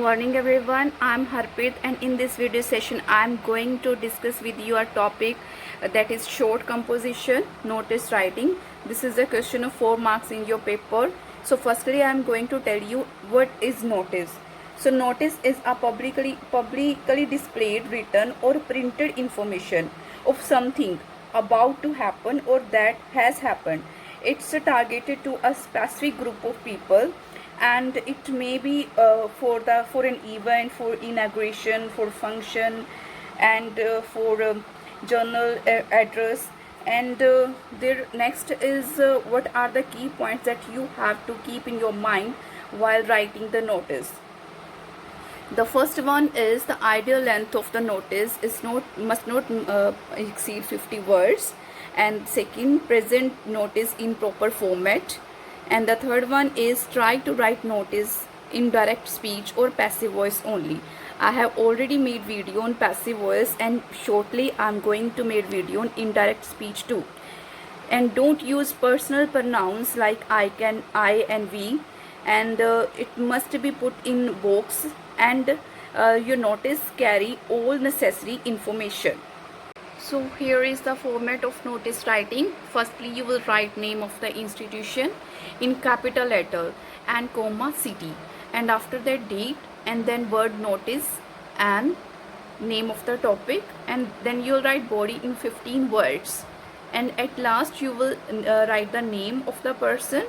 Morning everyone, I'm Harpreet and in this video session I'm going to discuss with you a topic that is short composition, notice writing. This is a question of 4 marks in your paper. So firstly I'm going to tell you what is notice. So notice is a publicly displayed written or printed information of something about to happen or that has happened. It's targeted to a specific group of people, and it may be for an event, for inauguration, for function, and for journal address. And there next is what are the key points that you have to keep in your mind while writing the notice. The first one is the ideal length of the notice is must not exceed 50 words, and second, present notice in proper format, and the third one is try to write notice in direct speech or passive voice only. I have already made video on passive voice and shortly I'm going to make video on indirect speech too. And don't use personal pronouns like I, can, I and we, and it must be put in box, and your notice carry all necessary information. So here is the format of notice writing. Firstly you will write name of the institution in capital letter and comma city, and after that date, and then word notice and name of the topic, and then you'll write body in 15 words, and at last you will write the name of the person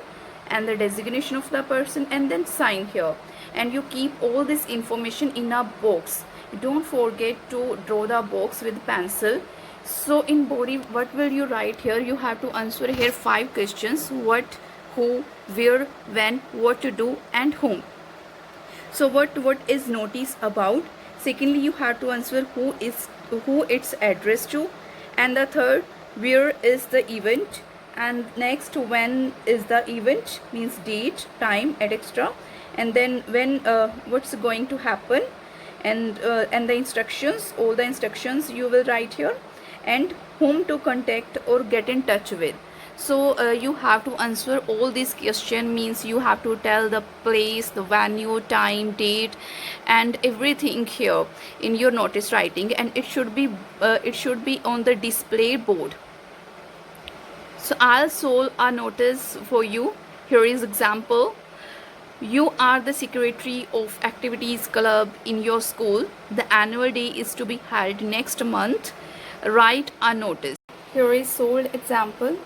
and the designation of the person, and then sign here, and you keep all this information in a box. Don't forget to draw the box with pencil. So in body, what will you write here? You have to answer here 5 questions: what, who, where, when, what to do, and whom. So what is notice about? Secondly, you have to answer who it's addressed to, and the third, where is the event, and next, when is the event, means date, time, etc. And then when what's going to happen, and the instructions, all the instructions you will write here, and whom to contact or get in touch with. So you have to answer all these questions, means you have to tell the place, the venue, time, date, and everything here in your notice writing, and it should be on the display board. So I'll solve a notice for you. Here is example. You are the secretary of activities club in your school. The annual day is to be held next month. Write a notice. Here is solved example.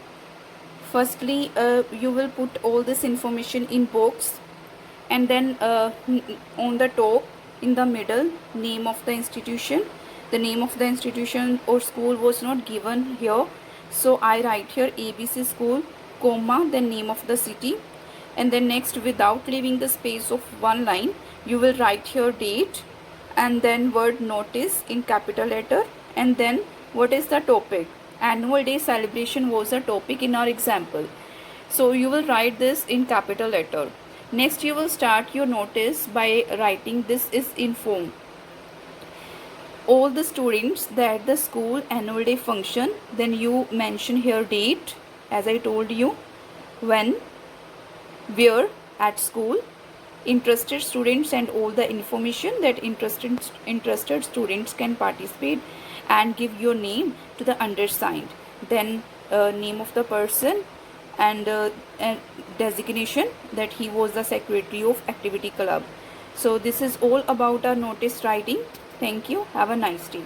Firstly, you will put all this information in box, and then on the top, in the middle, name of the institution. The name of the institution or school was not given here, so I write here ABC school, comma, then name of the city, and then next, without leaving the space of one line, you will write here date, and then word notice in capital letter, and then what is the topic. Annual day celebration was a topic in our example, so you will write this in capital letter. Next, you will start your notice by writing this is inform all the students that the school annual day function. Then you mention here date, as I told you, when, where, at school, interested students, and all the information that interested students can participate, and give your name to the undersigned. Then name of the person, and designation that he was the secretary of activity club. So this is all about our notice writing. Thank you. Have a nice day.